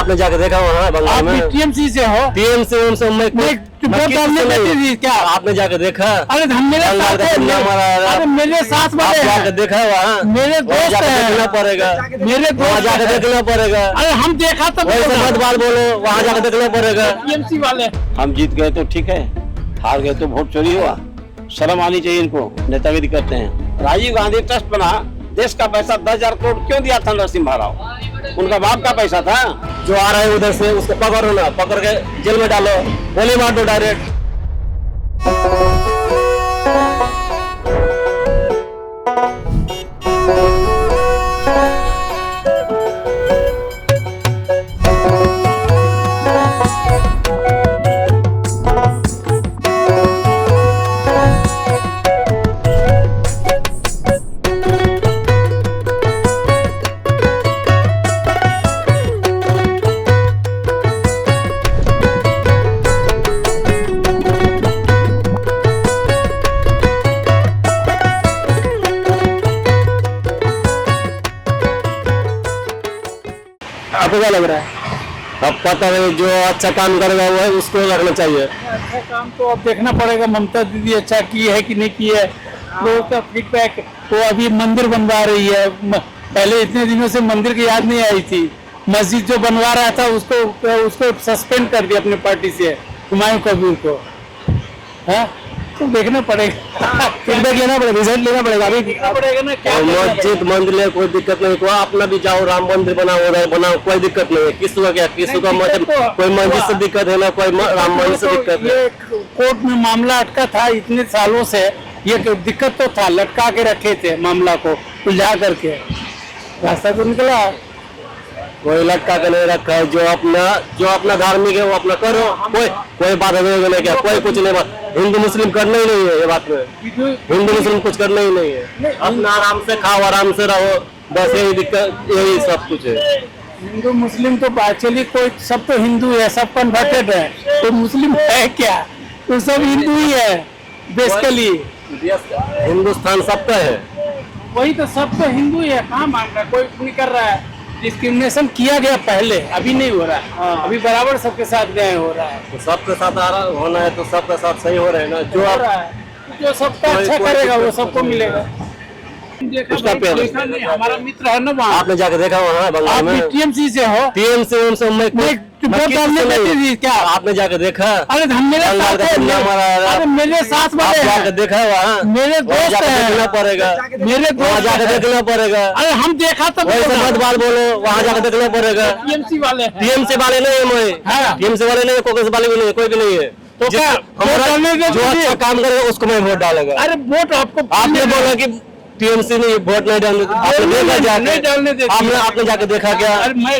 आपने जाकर देखा वहाँ बंगाल में? टीएमसी से हो? टीएमसी से मैं वोट डालने देती थी क्या? आपने जाकर देखा? अरे हम मेरे साथ वाले जाकर देखा वहाँ? मेरे दोस्त हैं। देखना पड़ेगा, मेरे दोस्त जाकर देखना पड़ेगा। अरे हम देखा तो मत बात बोलो, वहाँ जाकर देखना पड़ेगा। टीएमसी वाले हम जीत गए तो ठीक है, हार गए तो वोट चोरी हुआ। शर्म आनी चाहिए इनको, नेतागिरी करते हैं। राजीव गांधी ट्रस्ट बना, देश का पैसा 10,000 करोड़ क्यों दिया था नरसिम्हा राव? उनका बाप का पैसा था। जो आ रहा है उधर से उसको पकड़ो ना, पकड़ के जेल में डालो, गोली मार दो डायरेक्ट। आपको क्या लग रहा है? अब पता है जो अच्छा काम करेगा वो है उसको रखना चाहिए। अच्छा काम तो अब देखना पड़ेगा, ममता दीदी अच्छा की है कि नहीं की है, लोगों का फीडबैक। वो अभी मंदिर बनवा रही है, पहले इतने दिनों से मंदिर की याद नहीं आई थी। मस्जिद जो बनवा रहा था उसको सस्पेंड कर दिया अपने पार्टी से, हुमायूं कबीर को। है तो देखना पड़ेगा, फीडबैक लेना पड़ेगा, रिजल्ट लेना पड़ेगा, अभी देखना पड़ेगा ना क्या। मस्जिद मंदिर कोई दिक्कत नहीं, कोई अपना भी जाओ राम मंदिर बनाओ उधर बनाओ, कोई दिक्कत नहीं है। किसी का क्या, किसी का मतलब कोई मस्जिद से दिक्कत है ना, कोई राम मंदिर से दिक्कत है। ये कोर्ट में मामला अटका था इतने सालों से, ये दिक्कत तो था, लटका के रखे थे मामला को, उलझा करके रास्ता तो निकला। कोई लटका के नहीं रखा है, जो अपना धार्मिक है वो अपना करो, कोई बात नहीं क्या, कोई कुछ नहीं। बात हिंदू मुस्लिम करना ही नहीं है, ये बात में हिंदू मुस्लिम कुछ करना ही नहीं है। अपना आराम से खाओ, आराम से रहो, बस यही दिक्कत, यही सब कुछ है। हिंदू मुस्लिम तो एक्चुअली कोई सब तो हिंदू है, सब कन्वर्टेड है, तो मुस्लिम है क्या? तो सब हिंदू ही है बेसिकली। हिंदुस्तान सबका है, वही तो सब तो हिंदू ही है। कहाँ मान रहा है, कोई नहीं कर रहा है। डिस्क्रिमिनेशन किया गया पहले, अभी नहीं हो रहा है। अभी बराबर सबके साथ न्याय हो रहा है। तो सबके साथ होना है तो सबके साथ सही हो रहा है ना। जो सबका अच्छा करेगा वो सबको मिलेगा। उसका हमारा मित्र है ना वहाँ। आपने जाकर देखा वहाँ बंगाल में? टीएमसी से हो? टीएमसी से मैं वोट डालने देती थी क्या? आपने जाकर देखा? अरे हम मेरे साथ अरे मेरे साथ वाले जाकर देखा वहाँ? मेरे दोस्त हैं। देखना पड़ेगा, मेरे दोस्त जाकर देखना पड़ेगा। अरे हम देखा तो मत बात बोलो, वहाँ जाकर देखना पड़ेगा। टीएमसी वाले नहीं है, मैं टीएमसी वाले नहीं है, कांग्रेस वाले भी नहीं है, कोई भी नहीं है। तो क्या जो अच्छा काम करेगा उसको मैं वोट डालेगा। अरे वोट आपको, आपने बोला कि टीएमसी नहीं वोट नहीं डालने, नहीं डालने देती। आपने जाके देखा क्या? मैं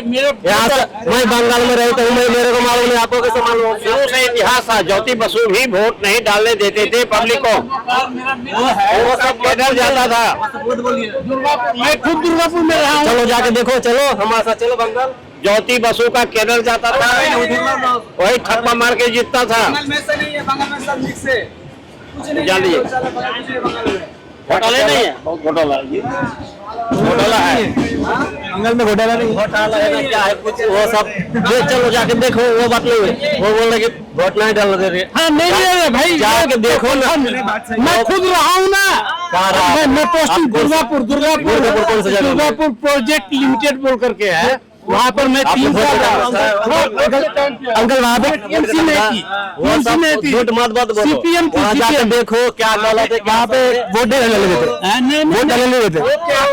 बंगाल में रहता हूँ, मेरे को मालूम नहीं, आपको कैसे मालूम? शुरू से इतिहास था, ज्योति बसु भी वोट नहीं डालने देते थे पब्लिक को, वो सब पैदल जाता था। मैं खुद दुर्गापुर में रहा हूँ। चलो जाके देखो, चलो हमारे साथ चलो बंगाल। ज्योति बसु का केरल जाता था, वही थप्पा मार के जीतता था। जानिए घोटाले नहीं है, बहुत घोटाला है बंगाल में, घोटाला नहीं, घोटाला है ना क्या है कुछ वो सब। चलो जाके देखो, वो बात नहीं है। वो बोल रहे कि वोट नहीं डालने दे रहे। हाँ नहीं दे रहे भाई, जाके देखो ना। मैं खुद रहा हूँ ना, मैं पोस्टिंग दुर्गापुर कौन सा जगह? दुर्गापुर प्रोजेक्ट लिमिटेड बोल करके है, वहाँ पर मैं 3 साल अंकल वहाँ पे टीएमसी में थी, वोट मत बोलो, सीपीएम वहाँ जाके देखो क्या गलत है, वहाँ पे वोट डालने लगे थे, वोट डालने लगे थे।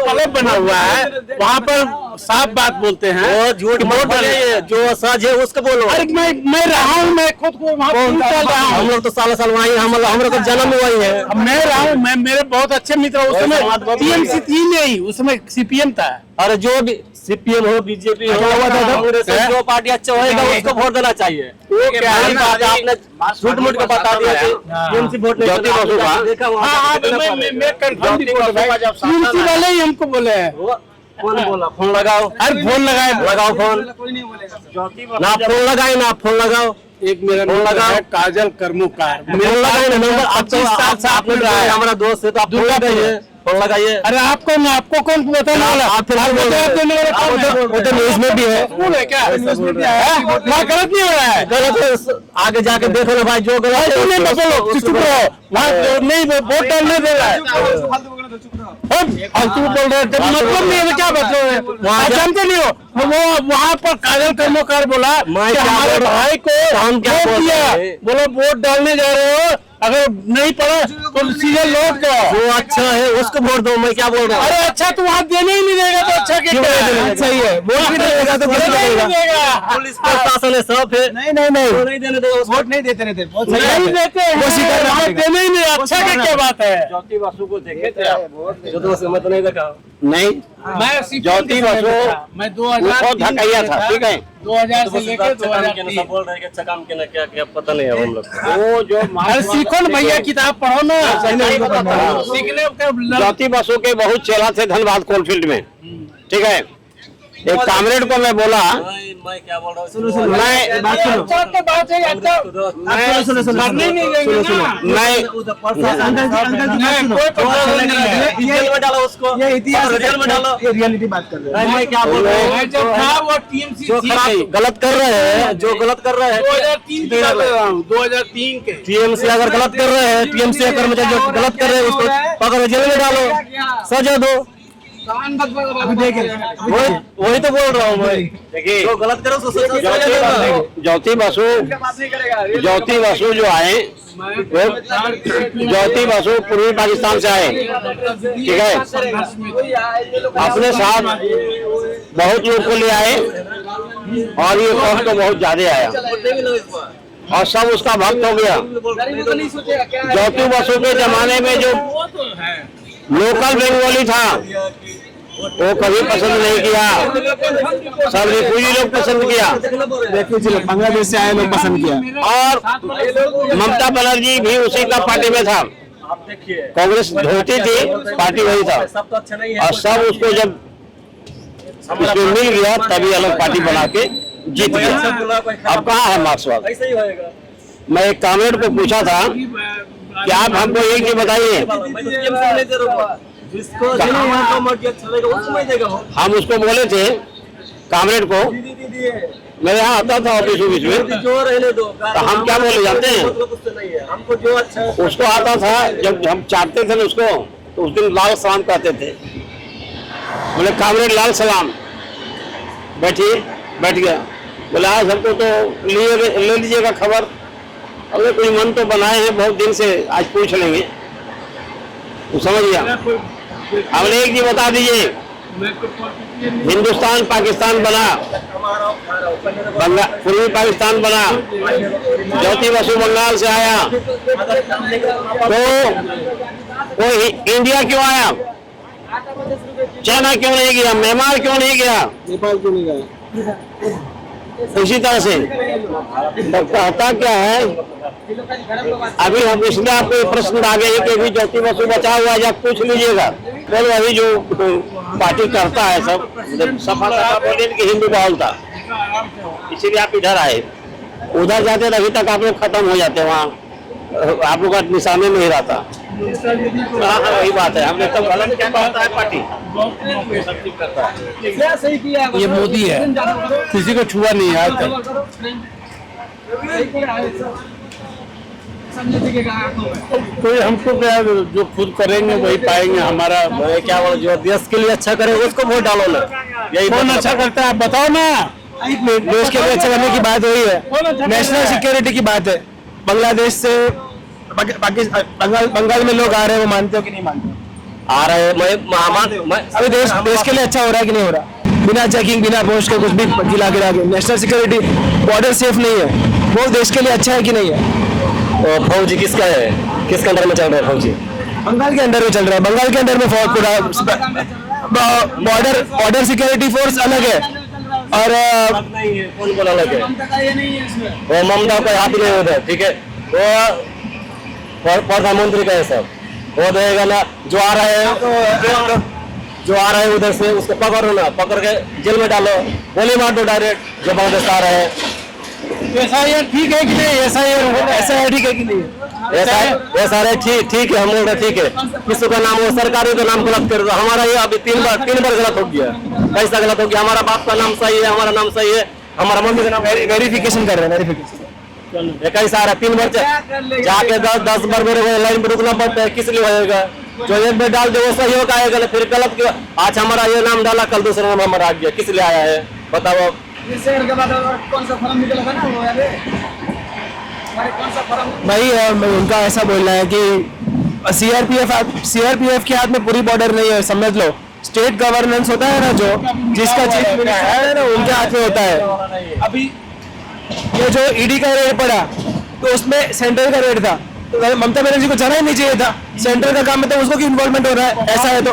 क्लब बना हुआ है वहाँ पर, साफ बात बोलते हैं। वो झूठ मत बोलिए, जो सच है उसको बोलो। अरे मैं रहा हूँ, मैं खुद को वहाँ हम लोग तो साल वहीं, हम लोग का जन्म वही है। मैं रहा हूँ, मैं मेरे बहुत अच्छे मित्र, उस समय टीएमसी थी नहीं, उसमें सीपीएम था। अरे जो भी सीपीएम हो, बीजेपी हो, जो पार्टी अच्छा होगा उसको वोट देना चाहिए। वो क्या है, आपने झूठ मूठ को बता दिया टीएमसी वोट नहीं देखा। टीएमसी वाले ही हमको बोले हैं। कौन बोला? फोन लगाओ। अरे फोन लगाओ फोन, ना फोन लगाए ना फोन लगाओ। एक मेरा नंबर है काजल कर्मकार, मेरा नंबर 25 साल से आपने हमारा दोस्त है, तो आप फोन लगाइए। फोन लगाइए। अरे आपको बताने वाला? आप फिलहाल बोल रहे हैं। वो तो न्यूज में भी है। स्कूल है क्या? न्यूज में भी है। वहाँ गलत नहीं हो रहा है। गलत है, आगे जाके देखो ना भाई, जो गलत है नहीं बोलो, चुप रहो। वहाँ नहीं वोट डालने दे रहा है। फालतू बोल रहे हैं, मतलब नहीं है, क्या मतलब है? आप जानते नहीं हो वो वहाँ पर काजल कर्मकार बोला कि हमारे भाई को वोट दिया, बोलो वोट डालने जा रहे हो, अगर नहीं पड़ा तो सीधे लौट जाओ। जो अच्छा है उसको वोट दो, मैं क्या बोल रहा हूँ। अरे अच्छा तो वहाँ देने ही नहीं देगा तो अच्छा क्या है? सही है, वोट भी नहीं देगा तो देने ही नहीं देगा। पुलिस प्रशासन है, सब है। नहीं नहीं देने देगा उसको। वोट नहीं देते रहते। बहुत सही नहीं है। देते हैं, वहाँ देने ही नहीं। अच्छा क्या बात है? ज्योति बसु को देखे थे आप? जो तो मैं तो नहीं देखा। नहीं, मैं ज्योति बसु मैं वो धकैया था, ठीक है। 2000 से लेकर अच्छा काम किया ना, 2003। सब बोल रहे हैं कि अच्छा काम किया ना, क्या क्या पता नहीं है हम लोग को। वो जो अरे सीखो ना भैया, किताब पढ़ो ना, हाँ। सीखने का ज्योति बसु के बहुत चेला थे धनबाद कोलफील्ड में, ठीक है। एक कामरेड को मैं बोला, मैं क्या बोल रहा हूँ, मैं अच्छा के बात है, अच्छा करने ही नहीं देंगे ना। मैं कोई प्रॉब्लम नहीं है। जेल में डालो उसको, ये इतिहास जेल में डालो। ये रियलिटी बात कर रहे हैं। मैं क्या बोल रहा हूँ, मैं जब था वो टीएमसी जो खराब गलत कर रहे हैं, जो गलत कर रहे हैं 2003 की बात कर रहा हूँ, 2003 के। टीएमसी अगर गलत कर रहे हैं, टीएमसी कर्मचारी जो गलत कर रहे हैं उसको पकड़ो, जेल में डालो, सजा दो। अभी देख वही तो बोल रहा हूँ मैं। देखिए, जो गलत करे उसको सजा दो। ज्योति बसु जो आए, वो ज्योति बसु पूर्वी पाकिस्तान से आए, ठीक है। अपने साथ बहुत लोग को ले आए और ये कॉस्ट तो बहुत ज्यादा आया और सब उसका भक्त हो गया। ज्योति बसु के जमाने में जो लोकल बंगाली था वो कभी पसंद नहीं किया, सब रिफ्यूजी लोग पसंद किया, रेफ्यूजी लोग बांग्लादेश से आए लोग पसंद किया। और ममता बनर्जी भी उसी का पार्टी में था। आप देखिए, कांग्रेस धोती थी, पार्टी वही था, सब तो अच्छा नहीं है। और सब उसको जब उसको मिल गया तभी अलग पार्टी बना के जीत गया। अब कहाँ है मार्क्सवाद? ऐसे ही होएगा। मैं एक कामरेड को पूछा था कि आप हमको एक चीज बताइए, मैं तो टीएमसी नहीं दे रहा हूँ। जिसको जो मर्जी अच्छा लगेगा उसको मैं देगा। हम उसको बोले थे कामरेड को, मेरे यहाँ आता था ऑफिस में, जो रहने दो, तो हम क्या बोले जानते हैं? मतलब उससे नहीं है, हमको जो अच्छा है उसको आता था, जब हम चाटते थे ना उसको, तो उस दिन लाल सलाम कहते थे। बोले कामरेड लाल सलाम, बैठिए, बैठ गया। बोले आज हमको तो ले लीजिएगा खबर, अरे कोई मन तो बनाए हैं बहुत दिन से, आज पूछ लेंगे। वो समझ गया। हमने एक चीज बता दीजिए, हिंदुस्तान पाकिस्तान बना, पूर्वी पाकिस्तान बना, ज्योति बसु बंगाल से आया, तो वो इंडिया क्यों आया? चाइना क्यों नहीं गया? म्यांमार क्यों नहीं गया? नेपाल क्यों नहीं गए? इसी तरह से कहता क्या है, अभी हम इसलिए आपको ये प्रश्न आ गए कि अभी ज्योति बसु बचा हुआ है, आप पूछ लीजिएगा। बोलो अभी जो पार्टी करता है सब सफलता बोले कि हिंदू बहुल था, इसीलिए आप इधर आए। उधर जाते अभी तक आप लोग खत्म हो जाते, वहाँ आप लोग का निशाने नहीं रहता। हाँ वही बात है, हमने तब गलत क्या कहता है पार्टी करता है। ये मोदी है, किसी को छुआ नहीं है आज तक। कोई हमको क्या, जो खुद करेंगे वही पाएंगे। हमारा क्या बोलो, जो देश के लिए अच्छा करे उसको वोट डालो ना। यही कौन अच्छा करता है आप बताओ ना। देश के लिए अच्छा करने की बात हुई है, नेशनल सिक्योरिटी की बात है। बांग्लादेश से बंगाल में लोग आ रहे हैं, वो मानते हो कि नहीं मानते? आ रहे हैं। मैं अभी देश के लिए अच्छा हो रहा है कि नहीं हो रहा? बिना चेकिंग, बिना पोस्ट के कुछ भी गिला के नेशनल सिक्योरिटी, बॉर्डर सेफ नहीं है, वो देश के लिए अच्छा है कि नहीं है? फौजी किसका है, किसके अंडर में चल रहा है फौजी? बंगाल के अंडर में चल रहा है। बंगाल के अंडर में बॉर्डर सिक्योरिटी फोर्स अलग है और नहीं है, कौन बोला अलग है? वो ममता का हाथ नहीं होता, ठीक है। वो प्रधानमंत्री का है सब, वो देगा ना। जो आ रहे हैं, जो आ रहे हैं उधर से उसको पकड़ो ना, पकड़ के जेल में डालो, गोली मार दो डायरेक्ट। जो बांग्लादेश आ रहे हैं, SIR ठीक है कि नहीं? SIR ऐसा है ठीक है कि नहीं? ये सारे ठीक है, हम बोल रहे ठीक है, किसी का नाम हो सरकारी का नाम गलत कर दो, हमारा ये अभी तीन बार गलत हो गया। कैसा गलत हो गया? हमारा बाप का नाम सही है, हमारा नाम सही है, हमारा मम्मी का नाम वेरिफिकेशन कर रहे हैं, वेरिफिकेशन। ये कैसा आ रहा है? 3 बार जाके 10 बार मेरे लाइन में रुकना पड़ता है, किस लिए होएगा? जो एक बार डाल दे वो सही होगा, आएगा फिर गलत क्यों? आज हमारा ये नाम डाला, कल दूसरा नाम हमारा आ गया, किस लिए आया है बताओ? कौन सा फॉर्म निकला था ना वो याद है? कौन सा फॉर्म? भाई उनका ऐसा बोलना है कि सीआरपीएफ के हाथ में पूरी बॉर्डर नहीं है, समझ लो। स्टेट गवर्नेंस होता है ना, जो जिसका चीफ मिनिस्टर है ना, उनके हाथ में होता है। अभी ये जो ईडी का रेड पड़ा तो उसमें सेंट्रल का रेड था, तो ममता बनर्जी को जाना ही नहीं चाहिए था। सेंट्रल का काम है तो उसको क्यों इन्वॉल्वमेंट हो रहा है? ऐसा है तो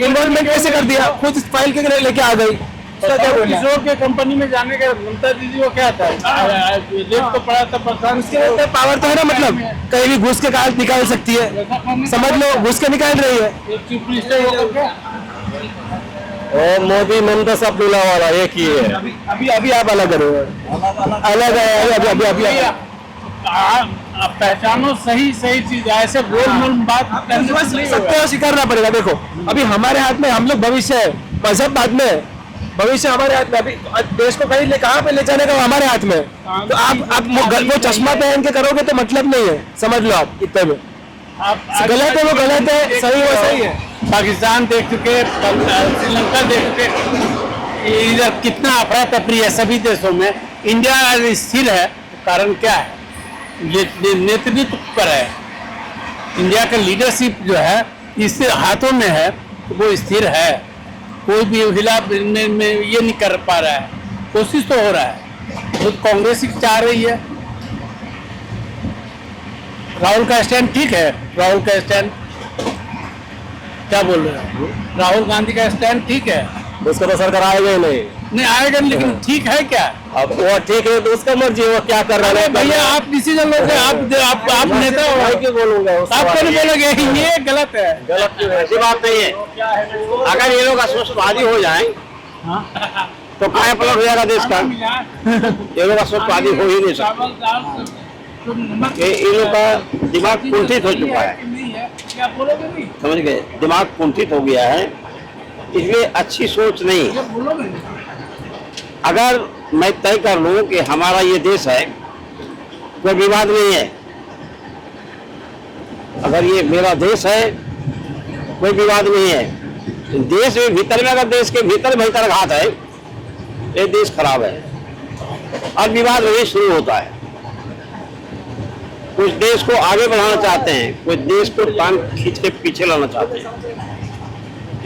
इन्वॉल्वमेंट कैसे कर दिया? खुद फाइल के लेके आ गई। किशोर के कंपनी में जाने का ममता दीदी को क्या था? रेप तो पड़ा था, प्रधान उसके पावर तो है ना, मतलब कहीं भी घुस के कागज निकाल सकती है, समझ लो घुस के निकाल रही है। चीफ मिनिस्टर होगा क्या? और मोदी ममता सब मिला वाला एक ही है। अभी आप अलग करो, अलग है अभी पहचानो सही चीज, ऐसे गोल मोल बात सत्य को स्वीकारना पड़ेगा। देखो अभी हमारे हाथ में, हम लोग भविष्य है, मजहब बाद में है, भविष्य हमारे हाथ में। अभी देश को कहीं कहाँ पे ले जाने का हमारे हाथ में। तो आप वो चश्मा पहन के करोगे तो मतलब नहीं है, समझ लो आप इतने में। गलत है वो गलत है, सही वो सही है। पाकिस्तान देख चुके, श्रीलंका देख चुके, इधर कितना अफरा तफरी है सभी देशों में। इंडिया स्थिर है, कारण क्या है? नेतृत्व पर है। इंडिया का लीडरशिप जो है इससे हाथों में है, वो स्थिर है। कोई भी हिला में ये नहीं कर पा रहा है, कोशिश तो हो रहा है। तो कांग्रेस ही चाह रही है। राहुल का स्टैंड ठीक है, राहुल का स्टैंड क्या बोल रहे हैं? राहुल गांधी का स्टैंड ठीक है, उसका तो सरकार आएगा ही नहीं आएगा, लेकिन ठीक है क्या? अब वो ठीक है तो उसका मर्जी, वो क्या कर रहा है? भैया आप डिसीजन लोगे, आप नेता हो, भाई क्यों बोलूंगा? आप क्यों नहीं बोलोगे ये गलत है? गलत क्यों है? ऐसी बात नहीं है। अगर ये लोग अस्वस्थवादी हो जाए तो काया पलट हो जाएगा देश का। ये लोग अस्वस्थवादी हो ही नहीं सकते। इन लोग का दिमाग कुंठित हो चुका है, समझ गए? दिमाग कुंठित हो गया है, इसलिए अच्छी सोच नहीं। अगर मैं तय कर लूं कि हमारा ये देश है, कोई विवाद नहीं है। अगर ये मेरा देश है, कोई विवाद नहीं है। देश में भीतर में, अगर देश के भीतर घात है, ये देश खराब है और विवाद वही शुरू होता है। कुछ देश को आगे बढ़ाना चाहते हैं, कुछ देश को टांग खींच के पीछे लाना चाहते हैं।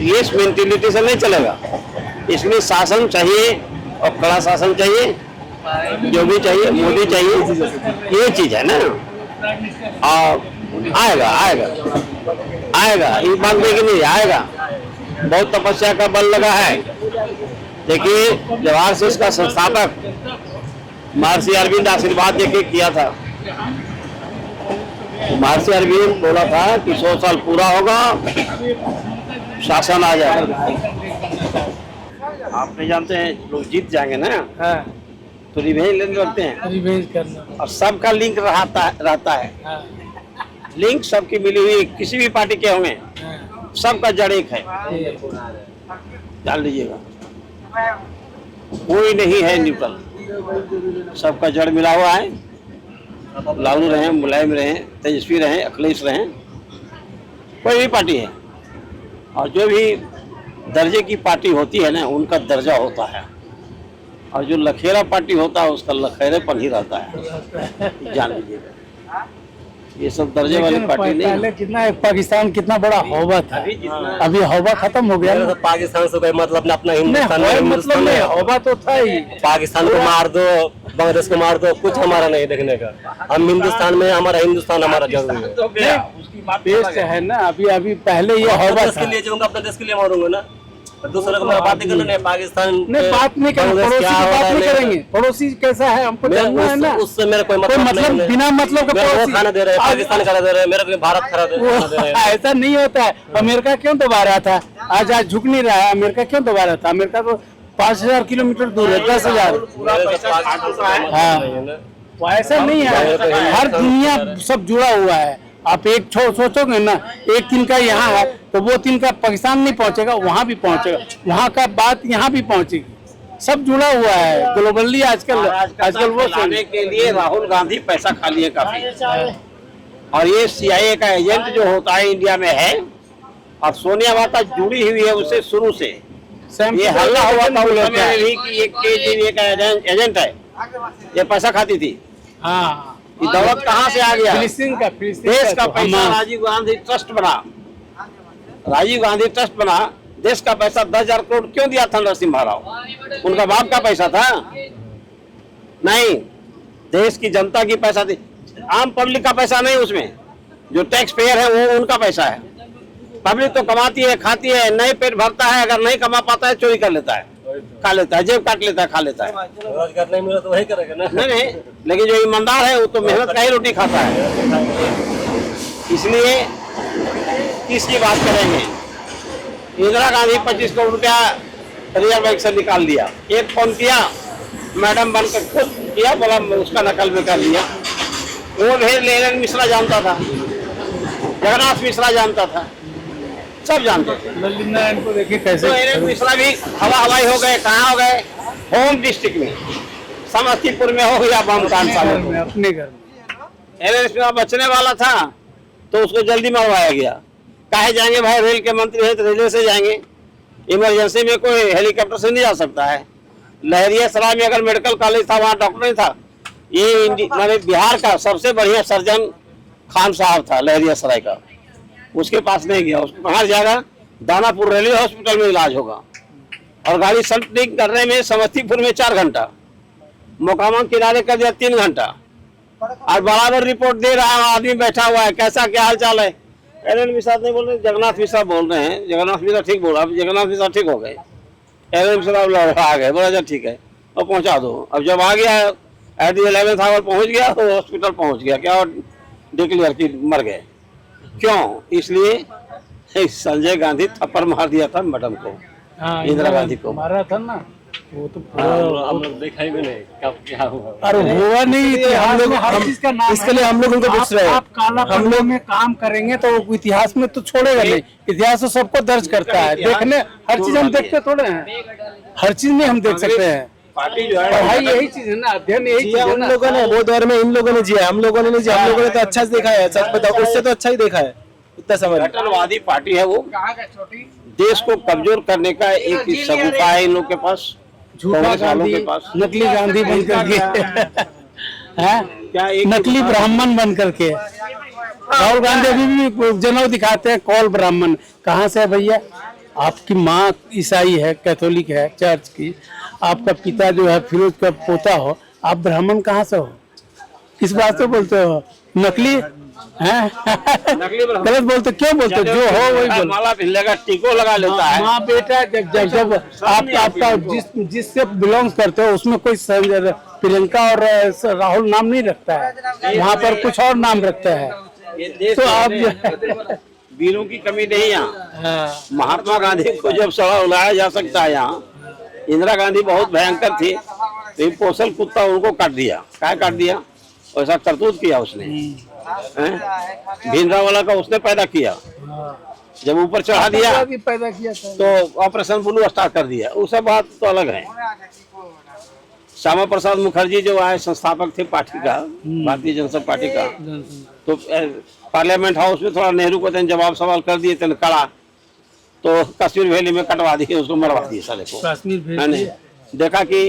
ये इस मेंटेलिटी से नहीं चलेगा। इसलिए शासन चाहिए और कड़ा शासन चाहिए, जो भी चाहिए, मोदी चाहिए, ये चीज है ना। और आएगा इस बात में कि नहीं आएगा। बहुत तपस्या का बल लगा है। देखिए जब आरएसएस का संस्थापक महर्षि अरविंद आशीर्वाद देके किया था, महर्षि अरविंद बोला था कि 100 साल पूरा होगा, शासन आ जाएगा। आप नहीं जानते हैं, लोग जीत जाएंगे ना तो रिवेंज लेने लगते हैं, रिवेंज करना, और सबका लिंक रहता है। लिंक सबकी मिली हुई, किसी भी पार्टी के होंगे, सबका जड़ एक है, जान लीजिएगा। कोई नहीं है न्यूट्रल, सबका जड़ मिला हुआ है। लालू रहे, मुलायम रहे, तेजस्वी रहे, अखिलेश रहे, कोई भी पार्टी है। और जो भी दर्जे की पार्टी होती है ना, उनका दर्जा होता है। और जो लखेरा पार्टी होता है, उसका लखेरेपन ही रहता है, जान लीजिएगा। ये सब दर्जे वाली पार्टी नहीं। पहले कितना पाकिस्तान कितना बड़ा हौबा था, अभी हौबा खत्म हो गया। तो पाकिस्तान से कोई मतलब अपना हिंदुस्तान मतलब हौबा तो था ही। पाकिस्तान को मार दो, बांग्लादेश को मार दो, कुछ हमारा नहीं देखने का। हम हिंदुस्तान में, हमारा हिंदुस्तान हमारा जरूरी है। देश है ना, अभी पहले ये हौबा देश के लिए जाऊंगा, अपने देश के लिए मारूंगा ना। दूसरे को बात नहीं करना, पाकिस्तान नहीं बात नहीं करेंगे, पड़ोसी की बात नहीं करेंगे। पड़ोसी कैसा है हमको जानना है ना। उससे मेरा कोई मतलब बिना मतलब के वो खाना दे रहे हैं, पाकिस्तान खाना दे रहे हैं, मेरे को भारत खाना दे रहे हैं। ऐसा नहीं होता है। अमेरिका क्यों दबा रहा था, आज झुक नहीं रहा है। अमेरिका क्यों दबा रहा था? अमेरिका तो 5000 किलोमीटर दूर है, 10,000। वो ऐसा नहीं है, हर दुनिया सब जुड़ा हुआ है। आप एक छोड़ सोचोगे ना, एक तिनका यहाँ है तो वो तिनका पाकिस्तान नहीं पहुंचेगा, वहाँ भी पहुंचेगा, वहाँ का बात यहाँ भी पहुंचेगी, सब जुड़ा हुआ है ग्लोबली। आजकल वो चलाने के लिए राहुल गांधी पैसा खा लिए काफी, और ये CIA का एजेंट जो होता है इंडिया में है, और सोनिया माता जुड़ी हुई है उससे शुरू से। ये हल्ला हुआ था उस समय भी कि एक KGB का एजेंट है, ये पैसा खाती थी। हाँ, ये दौलत कहाँ से आ गया? फिलिस्तीन का देश का पैसा राजीव गांधी ट्रस्ट बना, राजीव गांधी ट्रस्ट बना, देश का पैसा 10,000 करोड़ क्यों दिया था नरसिम्हा राव? उनका बाप का पैसा था? नहीं, देश की जनता की पैसा थी, आम पब्लिक का पैसा नहीं। उसमें जो टैक्स पेयर है वो उनका पैसा है। पब्लिक तो कमाती है, खाती है, नहीं पेट भरता है, अगर नहीं कमा पाता है चोरी कर लेता है, खा लेता है, जेब काट लेता है, खा लेता है। रोजगार नहीं मिला तो वही करेगा ना। नहीं, लेकिन जो ईमानदार है वो तो मेहनत का ही रोटी खाता है। इसलिए किसकी बात करेंगे? इंदिरा गांधी 25 करोड़ रुपया रिजर्व बैंक से निकाल दिया। एक फोन किया, मैडम बनकर खुद किया, बोला उसका नकल में कर लिया। वो ढेर लेलन मिश्रा जानता था, जगन्नाथ मिश्रा जानता था, सब जानते थे। ललित नारायण को देखिए कैसे, तो एलन मिश्रा भी हवा हवाई हो गए। कहाँ हो गए? होम डिस्ट्रिक्ट में, समस्तीपुर में हो गया बम कांड साले। अपने घर में एलन मिश्रा बचने वाला था तो उसको जल्दी मरवाया गया। काहे जाएंगे भाई, रेल के मंत्री है तो रेलवे से जाएंगे, इमरजेंसी में कोई हेलीकॉप्टर से नहीं जा सकता है। लहरियासराय में अगर मेडिकल कॉलेज था, वहाँ डॉक्टर नहीं था। ये हमारे बिहार का सबसे बढ़िया सर्जन खान साहब था लहरियासराय का, उसके पास नहीं गया। उसको कहाँ जाएगा? दानापुर रेलवे हॉस्पिटल में इलाज होगा। और गाड़ी सल्टिंग करने में समस्तीपुर में 4 घंटा, मोकामा किनारे कर दिया 3 घंटा, और बराबर रिपोर्ट दे रहा है, आदमी बैठा हुआ है, कैसा क्या हाल चाल है? एलन मिश्रा नहीं बोल रहे, जगन्नाथ मिश्रा बोल रहे हैं। जगन्नाथ मिश्रा ठीक बोला, अब जगन्नाथ मिश्रा ठीक हो गए, एलन मिश्रा आ गए, बोला ठीक है और पहुंचा दो। अब जब आ गया एट द 11th आवर पहुंच गया तो हॉस्पिटल पहुंच गया, क्या डिक्लेयर की मर गए। क्यों? इसलिए संजय गांधी थप्पड़ मार दिया था मैडम को, इंदिरा गांधी को मारा था ना, वो तो हम लोग देखा ही नहीं कब क्या हुआ। अरे हुआ नहीं, हम लोग हर चीज का नाम इसके लिए हम लोग उनको पूछ रहे हैं। आप काला हम लोग में काम करेंगे तो इतिहास में तो छोड़ेगा नहीं, इतिहास तो सबको दर्ज करता है। देखने हर चीज हम देखते थोड़े हैं, हर चीज में हम देख सकते हैं। पार्टी जो है पढ़ाई यही चीज है ना, अध्ययन यही चीज है उन ना। लोगों ने वो दौर में इन लोगों ने जिया, हम लोगों ने नहीं जिया। हम लोगों ने तो अच्छा से देखा है, सच बताओ, उससे तो अच्छा ही देखा है, इतना समझ। कट्टरवादी पार्टी है वो, देश को कमजोर करने का एक सगुफा है इन लोग के पास, झूठा कांग्रेस वालों गांधी, के पास। नकली गांधी बन करके क्या एक नकली ब्राह्मण बन करके राहुल गांधी अभी भी जनेऊ दिखाते हैं, कॉल ब्राह्मण। कहाँ से है भैया? आपकी माँ ईसाई है, कैथोलिक है, चर्च की, आपका पिता जो है फिरोज का पोता हो, आप ब्राह्मण कहाँ से हो? किस बात से बोलते हो? नकली हैं? गलत बोलते, क्यों बोलते? जो हो वही बोलो। माला पिल्लेगा, टीको लगा लेता है। माँ बेटा जब आपका जिससे बिलोंग करते हो उसमें कोई प्रियंका और राहुल नाम नहीं रखता है, वहाँ पर कुछ और नाम रखता है। ये देश तो आप वीरों की कमी नहीं यहाँ। महात्मा गांधी को जब सड़ा उड़ाया जा सकता है यहाँ, इंदिरा गांधी बहुत भयंकर थी, तो पोसल कुत्ता उनको काट दिया। क्या काट दिया? ऐसा करतूत किया उसने। भीमराव वाला का उसने पैदा किया, जब ऊपर चढ़ा दिया पैदा किया था तो ऑपरेशन ब्लू स्टार्ट कर दिया। वो सब बात तो अलग है। श्यामा प्रसाद मुखर्जी जो आए संस्थापक थे पार्टी का, भारतीय जनता पार्टी का, तो पार्लियामेंट हाउस में थोड़ा नेहरू को जवाब सवाल कर दिए थे कड़ा, तो कश्मीर वैली में कटवा दिए, उसको मरवा दिए साले को। कश्मीर देखा कि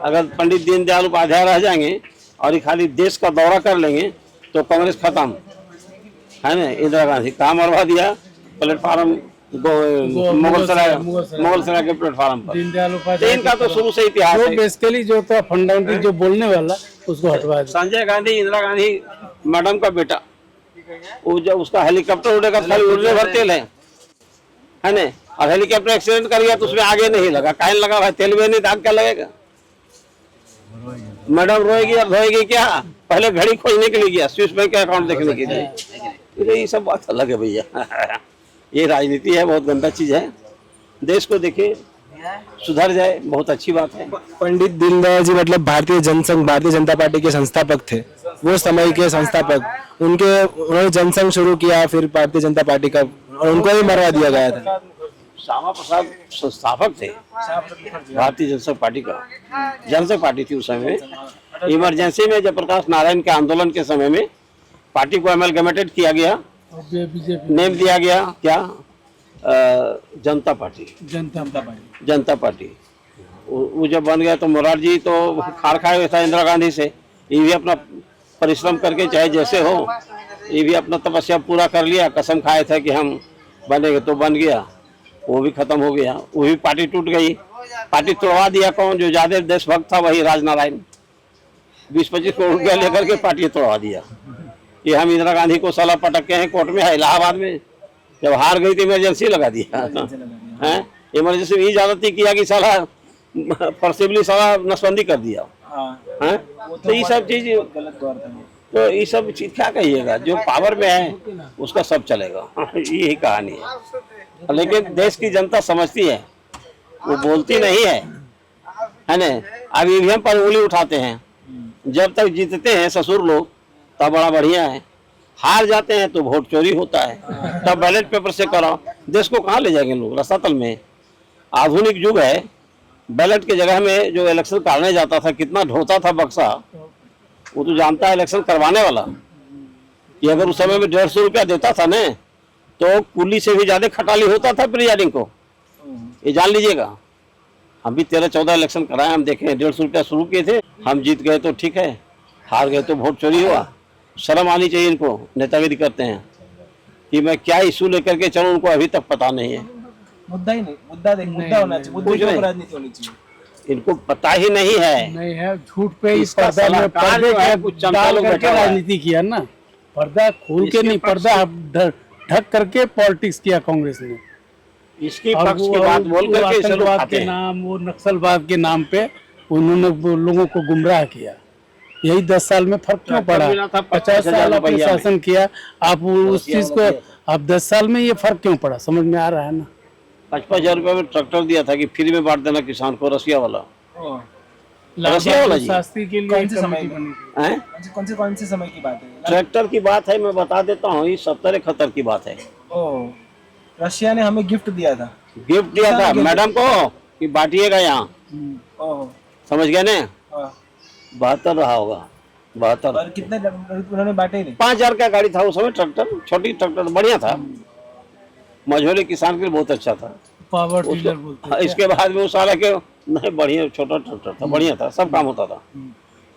अगर पंडित दीनदयाल उपाध्याय रह जाएंगे और ये खाली देश का दौरा कर लेंगे तो कांग्रेस खत्म है ना। इंदिरा गांधी कहाँ मरवा दिया? प्लेटफार्म मुगल सराय के प्लेटफार्म पर। दीनदयाल उपाध्याय इनका तो शुरू से इतिहास है। बेसिकली जो था फंडामेंटल जो बोलने वाला उसको हटवा दिया। संजय गांधी इंदिरा गांधी मैडम का बेटा, वो जब उसका हेलीकॉप्टर उड़ेगा खाली उड़ने भर तेल है ना, और हेलीकॉप्टर एक्सीडेंट कर गया तो उसमें आगे नहीं लगा, काहे लगा भाई? तेल में नहीं दाग क्या लगेगा? मैडम रोएगी और धोएगी क्या? पहले घड़ी खोजने के लिए गया, स्विस बैंक का अकाउंट देखने के लिए। ये सब बात अलग है भैया। ये राजनीति है, बहुत गंदा चीज है। देश को देखिए, सुधर जाए, बहुत अच्छी बात है। पंडित दीनदयाल जी मतलब भारतीय जनसंघ, भारतीय जनता पार्टी के संस्थापक थे, वो समय के संस्थापक, उन्होंने जनसंघ शुरू किया, फिर भारतीय जनता पार्टी का, और उनको भी मरवा दिया गया था। श्यामा प्रसाद संस्थापक थे भारतीय जनसंघ पार्टी का। जनसंघ पार्टी थी उस समय में। इमरजेंसी में जयप्रकाश नारायण के आंदोलन के समय में पार्टी को एमलगमेटेड किया गया, नेम दिया गया क्या, जनता पार्टी। जनता पार्टी वो जब बन गया तो मोरारजी तो खार खाए हुए था इंदिरा गांधी से। ये भी अपना परिश्रम करके चाहे जैसे हो, ये भी अपना तपस्या पूरा कर लिया, कसम खाए थे कि हम बनेंगे तो बन गया, वो भी खत्म हो गया, वो भी पार्टी टूट गई। पार्टी तोड़वा दिया कौन, जो ज्यादा देशभक्त था वही राजनारायण, 20-25 करोड़ रुपया लेकर के पार्टी तोड़वा दिया। ये हम इंदिरा गांधी को साला पटक के हैं कोर्ट में, इलाहाबाद में, जब हार गई तो इमरजेंसी लगा दिया है। इमरजेंसी में ज्यादती किया कि साला फॉर्सिबली साला नसबंदी कर दिया है। तो ये सब चीज तो ये सब चीज क्या कहिएगा, जो पावर में है उसका सब चलेगा, यही कहानी है। लेकिन देश की जनता समझती है, वो बोलती नहीं है ना। अब ईवीएम पर उंगली उठाते हैं, जब तक जीतते हैं ससुर लोग तब बड़ा बढ़िया है, हार जाते हैं तो वोट चोरी होता है, तब बैलेट पेपर से कराओ। देश को कहाँ ले जाएंगे लोग, रसातल में। आधुनिक युग है, बैलेट के जगह में जो इलेक्शन करने जाता था कितना ढोता था बक्सा, वो तो जानता है इलेक्शन करवाने वाला कि अगर उस समय में 150 रुपया देता था ना तो कुली से भी ज्यादा खटाली होता था प्रिजाइडिंग को, ये जान लीजिएगा। हम भी 13-14 इलेक्शन कराए, हम देखे 150 रुपया शुरू किए थे, हम जीत गए तो ठीक है, हार गए तो वोट चोरी हुआ। शर्म आनी चाहिए इनको, नेतागिरी करते हैं कि मैं क्या इशू लेकर के चलूं, उनको अभी तक पता नहीं है। मुद्दा ही नहीं, मुद्दा होना चाहिए, मुद्दे के ऊपर राजनीति होनी चाहिए। इनको पता ही नहीं है, झूठ पे इस इसका पर्दा में सलाहकार पर्दे जो है, के कुछ चमचा डाल लोग करके बैठा हुआ है। राजनीति किया ना, पर्दा खोल के इसके नहीं, पक्ष पर्दा ढक करके पॉलिटिक्स किया कांग्रेस ने। इसकी और पक्ष वो की बात बोल करके इसे लोग आतंकवाद खाते के हैं। नाम, वो नक्सलवाद के नाम पे उन्होंने वो लोगों को गुमराह किया। यही 10 साल में फर्क क्यों पड़ा? मिला था 50 साल आपने रुपया में। शासन किया, आप उस चीज को, अब 10 साल में ये फर्क क्यों पड़ा, समझ में आ रहा है ना। 55,000 रुपये में ट्रैक्टर दिया था कि फ्री में बांट देना किसान को, रसिया वाला। रसिया वाला जी, शास्त्री के लिए कौन से समय कमेटी में? बनी थी। हैं? कौन से समय की बात है? ट्रैक्टर की बात है, मैं बता देता हूँ, ये 70-71 की बात है। ओ, रशिया ने हमें गिफ्ट दिया था। गिफ्ट दिया था मैडम को कि बांटिएगा यहाँ, ओह, समझ गए ना। हाँ। 72 रहा होगा, 72। और कितने उन्होंने बांटे ही नहीं? 5,000 का गाड़ी था उस समय, ट्रैक्टर, छोटी ट्रैक्टर, बढ़िया था, मझोले किसान के लिए बहुत अच्छा था। पावर टिलर बोलते हैं। इसके बाद में वो सारा के नहीं, बढ़िया छोटा ट्रैक्टर था, बढ़िया था, सब काम होता था।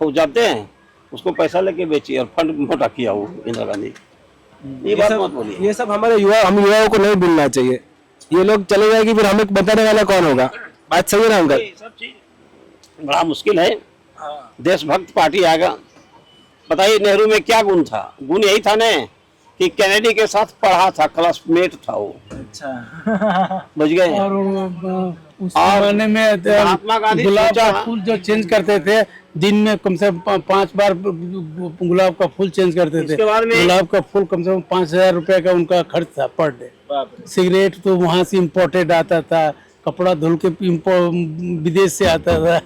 वो जाते हैं उसको पैसा लेके बेची और फंड मोटा किया वो इंदिरा गांधी। ये बात मत बोलिए। ये सब हमारे हम युवाओं को नहीं भूलना चाहिए। ये लोग चले जाएगी फिर हमें बताने वाला कौन होगा? बात सही है ना अंकल? ये सब चीज बड़ा मुश्किल है। देशभक्त पार्टी आएगा। बताइए नेहरू में क्या गुण था? गुण यही था ना कि कैनेडी के साथ पढ़ा था, क्लासमेट था वो। अच्छा। बुझ गए। और उस जमाने में महात्मा गांधी गुलाब का सोचा- फूल जो चेंज करते थे, दिन में कम से कम 5 बार गुलाब का फूल चेंज करते थे। इसके बाद में- गुलाब का फूल कम से कम 5,000 रुपए का उनका खर्च था पर डे। सिगरेट तो वहां से इम्पोर्टेड आता था, कपड़ा धुल के विदेश से आता था।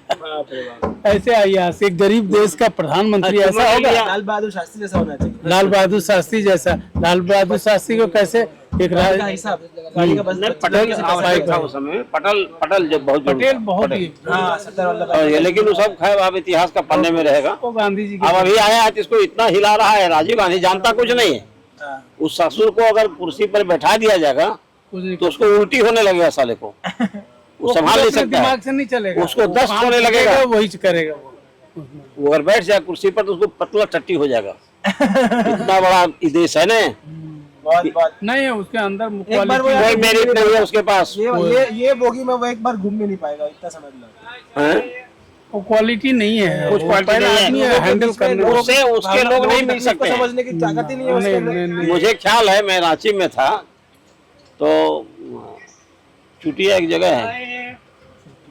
ऐसे यहाँ से एक गरीब देश का प्रधानमंत्री ऐसा होगा? लाल बहादुर शास्त्री जैसा होना चाहिए। लाल बहादुर शास्त्री जैसा। लाल बहादुर शास्त्री को कैसे एक गाड़ी का हिसाब, गाड़ी का बस नहीं, पटेल की आवश्यक था उस समय। पटेल जब बहुत जरूरी पटेल था, बहुत पटेल। ही हाँ, सरदार वल्लभ भाई। लेकिन वो सब खैर अब इतिहास का पन्ने में रहेगा। वो गांधी जी के अब अभी आया है इसको इतना हिला रहा है राजीव गांधी, जानता कुछ नहीं है। हाँ। उस ससुर को अगर कुर्सी पर बैठा दिया जाएगा कुछ नहीं तो उसको उल्टी होने लगेगा साले को, वो संभाल नहीं अपने सकता दिमाग है। से नहीं चलेगा। उसको वो 10 काम होने लगेगा। करेगा, वही करेगा वो। वो अगर बैठ जाए कुर्सी पर तो उसको पतला टट्टी हो जाएगा। इतना बड़ा ये देश है ना, बहुत नहीं है उसके अंदर एक बार वो quality- कोई मेरिट नहीं है उसके पास। ये बोगी में वो एक बार घूम भी नहीं पाएगा, इतना समझ लो। हैं? वो क्वालिटी नहीं है। कुछ वो quality पहला नहीं है। आदमी लोगों हैंडल करने लोग- उससे उसके लोग नहीं मिल सकते हैं। समझने की ताकत ही नहीं है उसके अंदर। नहीं। मुझे ख्याल है, मैं रांची में था तो चुटिया एक जगह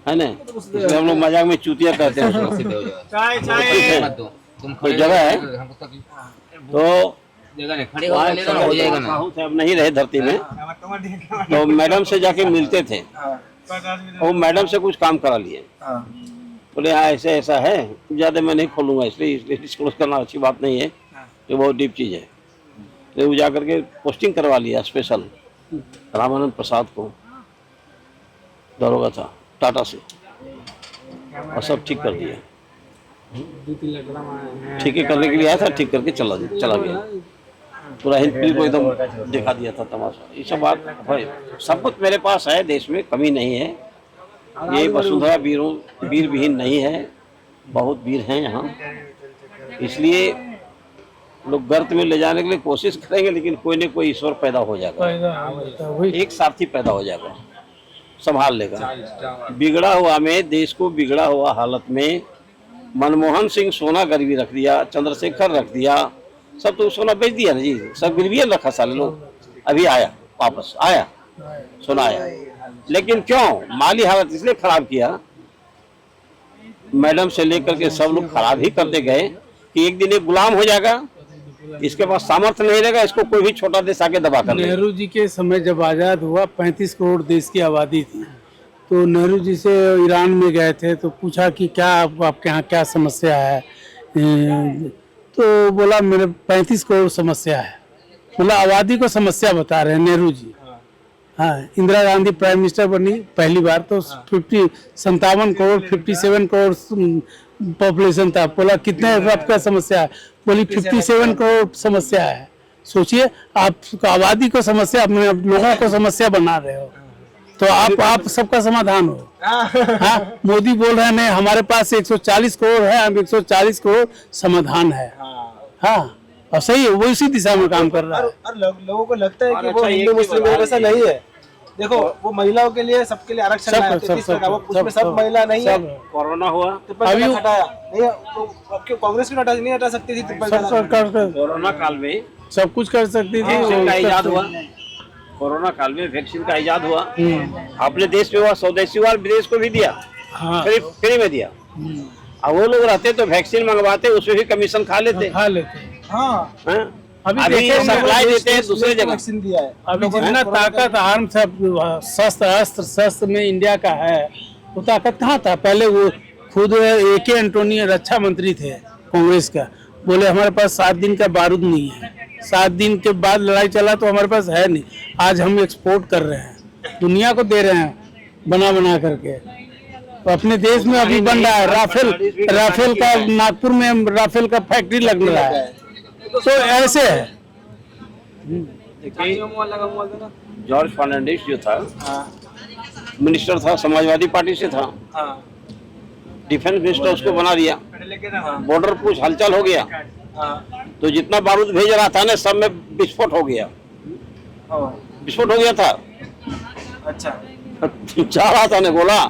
है ना, इसलिए हम लोग मजाक में चुतिया कहते हैं उसको। कोई जगह है तो वहाँ साहू साहब नहीं रहे धरती में, तो मैडम से जाके मिलते थे। वो मैडम से कुछ काम करा लिए, हाँ बोले हाँ ऐसे ऐसा है, ज़्यादा मैं नहीं खोलूंगा, इसलिए डिस्क्लोज करना अच्छी बात नहीं है, ये बहुत डीप चीज़ है। तो वो जा करके पोस्टिंग करवा लिया स्पेशल रामानंद प्रसाद को, दरोगा था टाटा से, और सब ठीक कर दिया। ठीक है करने के लिए आया था, ठीक करके चला गया। पूरा हिंदपीढ़ी को एकदम दिखा दिया था तमाशा। ये सब बात है, सब कुछ मेरे पास है, देश में कमी नहीं है। ये वसुंधरा वीर विहीन नहीं है, बहुत वीर हैं यहाँ, इसलिए लोग गर्त में ले जाने के लिए कोशिश करेंगे, लेकिन कोई न कोई ईश्वर पैदा हो जाएगा, एक सारथी पैदा हो जाएगा, संभाल लेगा। बिगड़ा हुआ में, देश को बिगड़ा हुआ हालत में मनमोहन सिंह सोना गिरवी रख दिया, चंद्रशेखर रख दिया, सब तो सोना बेच दिया ना जी, सब गिरवी रखा साले लोग। अभी आया वापस, आया सोना आया, लेकिन क्यों माली हालत इसलिए खराब किया, मैडम से लेकर के सब लोग खराब ही करते गए कि एक दिन एक गुलाम हो जाएगा, इसके पास सामर्थ्य नहीं रहेगा, इसको कोई भी छोटा देश आके दबा कर लेगा। नेहरू जी के समय जब आज़ाद हुआ 35 करोड़ देश की आबादी थी, तो नेहरू जी से ईरान में गए थे तो पूछा कि क्या आपके यहाँ क्या समस्या है, तो बोला मेरे 35 करोड़ समस्या है, मतलब आबादी को समस्या बता रहे हैं नेहरू जी। हाँ, इंदिरा गांधी प्राइम मिनिस्टर बनी पहली बार तो 57 करोड़ 57 करोड़ पॉपुलेशन था, बोला कितने आपका समस्या है, बोली 57 करोड़ समस्या है। सोचिए आप आबादी को समस्या, अपने लोगों को समस्या बना रहे हो, तो आप सबका समाधान हो। हाँ, मोदी बोल रहे हैं हमारे पास 140 करोड़ है, हम 140 करोड़ समाधान है। हाँ, और सही है, वो इसी दिशा में काम कर रहा है। और लोगों को लगता है कि वो हिंदू मुस्लिम वैसा नहीं है। देखो वो महिलाओं के लिए, सबके लिए आरक्षण लाया, 33%, वो उसमें सब महिला नहीं है। कोरोना हुआ अभी हटाया नहीं, तो कांग्रेस भी नहीं हटा सकती थी। कोरोना काल में सब कुछ कर सकती थी, का इजाद हुआ, कोरोना काल में वैक्सीन का इजाद हुआ, अपने देश में हुआ, स्वदेशी हुआ, विदेश को भी दिया, फ्री में दिया। अब वो लोग रहते तो वैक्सीन मंगवाते, उसमें भी कमीशन खा लेते। हाँ, अभी सप्लाई देते हैं दूसरे जगह। वैक्सीन दिया है। अभी जितना ताकत आर्म्स शस्त्र में इंडिया का है, वो ताकत कहाँ था पहले। वो खुद AK एंटोनी रक्षा मंत्री थे कांग्रेस का, बोले हमारे पास 7 दिन का बारूद नहीं है, 7 दिन के बाद लड़ाई चला तो हमारे पास है नहीं। आज हम एक्सपोर्ट कर रहे हैं, दुनिया को दे रहे हैं बना करके। तो अपने देश में अभी बन रहा है राफेल का, नागपुर में राफेल का फैक्ट्री लग रहा है, तो ऐसे है। जॉर्ज फर्नांडिस जो था, मिनिस्टर था, समाजवादी पार्टी से था, डिफेंस मिनिस्टर उसको बना दिया, बॉर्डर कुछ हलचल हो गया, तो जितना बारूद भेज रहा था ना, सब में विस्फोट हो गया, था। अच्छा, चाह रहा था ने बोला,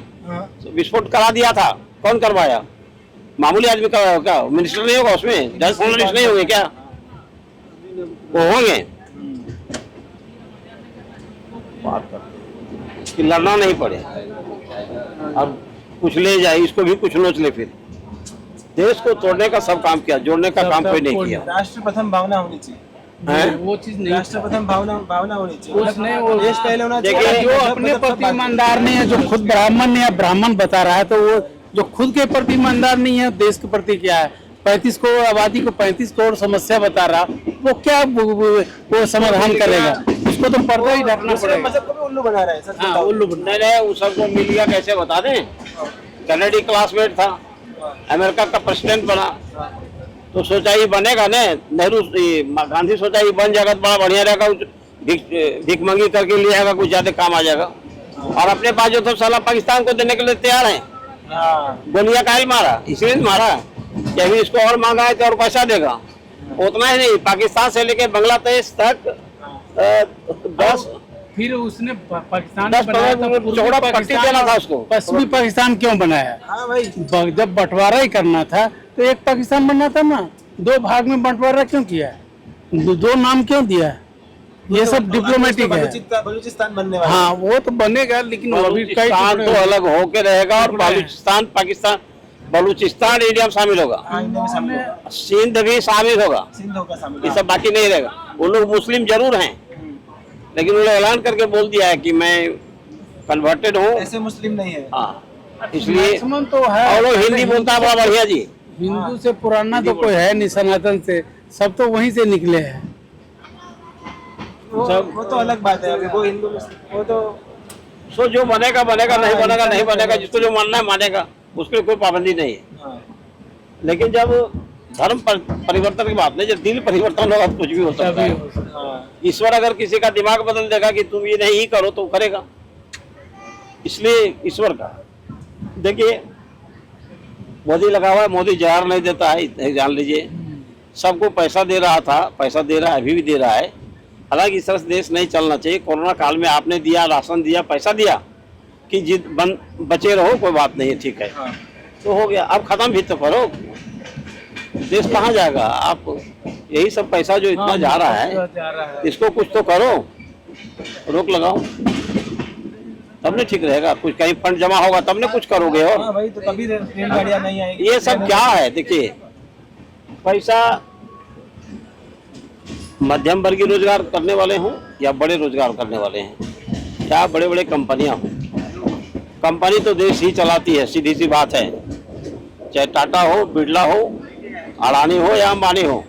विस्फोट करा दिया था। कौन करवाया? मामूली आदमी करवाया क्या? मिनिस्टर नहीं होगा उसमें? जॉर्ज फर्नांडिस नहीं होंगे क्या? वो होंगे। बात करते कि लड़ना नहीं पड़े, अब कुछ ले जाए, इसको भी कुछ नोच ले। फिर देश को तोड़ने का सब काम किया, जोड़ने का काम कोई नहीं किया। राष्ट्र प्रथम भावना होनी चाहिए, वो चीज नहीं, राष्ट्र प्रथम भावना होनी चाहिए। वो देश पहले होना चाहिए। देखिए, जो अपने प्रति ईमानदार नहीं है, जो खुद ब्राह्मण या ब्राह्मण बता रहा है, तो वो जो खुद के प्रति ईमानदार नहीं है, देश के प्रति क्या है? 35 करोड़ आबादी को 35 करोड़ समस्या बता रहा, वो क्या वो समाधान करेगा? उसको तो पर्दा ही ढकना पड़ेगा। मजहब को भी उल्लू बना रहा है सर। हाँ, उल्लू बना नहीं, उस सबको मिल गया, कैसे बता दें? कनेडी क्लासमेट था, अमेरिका का प्रेसिडेंट बना, तो सोचा ही बनेगा ना। नेहरू गांधी सोचा ही बन जाएगा तो बड़ा बढ़िया रहेगा, भीख मंगी करके ले आएगा, कुछ ज्यादा काम आ जाएगा। और अपने पास जो तो साला पाकिस्तान को देने के लिए तैयार है, गोलियां काहे मारा? इसलिए मारा कि अभी इसको और मांगा है तो और पैसा देगा। उतना ही नहीं, पाकिस्तान से लेके बांग्लादेश तक 10 फिर उसने पाकिस्तान 10-15 चौड़ा पट्टी देना था उसको। पश्चिमी पाकिस्तान क्यों बनाया? हाँ भाई, जब बंटवारा ही करना था तो एक पाकिस्तान बनना था ना, 2 भाग में बंटवारा क्यों किया? 2 नाम क्यों दिया? ये सब डिप्लोमेटिक है। बलूचिस्तान बनने वाला। हाँ, वो तो बनेगा, लेकिन अभी कई पाकिस्तान तो अलग होके रहेगा, और बलूचिस्तान पाकिस्तान, बलूचिस्तान इंडिया में शामिल होगा, सिंध भी शामिल होगा, ये सब बाकी नहीं रहेगा। वो लोग मुस्लिम जरूर हैं, लेकिन उन्होंने ऐलान करके बोल दिया है कि मैं कन्वर्टेड हूँ। ऐसे मुस्लिम नहीं है। हाँ, इसलिए मैक्सिमम तो है। और लोग हिंदी बोलता है बड़ा बढ़िया जी। हिंदू से पुराना तो कोई है नहीं, सनातन से सब तो वहीं से निकले हैं। वो तो अलग बात है। अभी वो हिंदू मुस्लिम वो तो सो जो बनेगा बनेगा, नहीं बनेगा नहीं बनेगा, जिसको जो मानना है मानेगा, उसके लिए कोई पाबंदी नहीं है। हाँ। लेकिन जब धर्म परिवर्तन की बात नहीं, जब दिल परिवर्तन होगा तो कुछ भी हो सकता है। हाँ। ईश्वर अगर किसी का दिमाग बदल देगा कि तुम ये नहीं करो तो करेगा। इसलिए ईश्वर का देखिए, मोदी लगा हुआ है, मोदी जवाब नहीं देता है, इतना जान लीजिए। सबको पैसा दे रहा था, पैसा दे रहा है, अभी भी दे रहा है। हालांकि इस तरह से देश नहीं चलना चाहिए। कोरोना काल में आपने दिया, राशन दिया, पैसा दिया कि बचे रहो, कोई बात नहीं है, ठीक है, तो हो गया। अब खत्म भी तो करो, देश कहाँ जाएगा? आप यही सब पैसा जो इतना जा रहा है, इसको कुछ तो करो, रोक लगाओ, तब नहीं ठीक रहेगा। कुछ कहीं फंड जमा होगा तब नहीं कुछ करोगे। और हाँ भाई, तो तभी रेलगाड़ियाँ नहीं आएगी। ये सब क्या है? देखिए, पैसा मध्यम वर्गीय रोजगार करने वाले हों या बड़े रोजगार करने वाले हैं, क्या बड़े बड़े कंपनियां हों, कंपनी तो देश ही चलाती है, सीधी सी बात है। चाहे टाटा हो, बिरला हो, अडानी हो या अंबानी हो,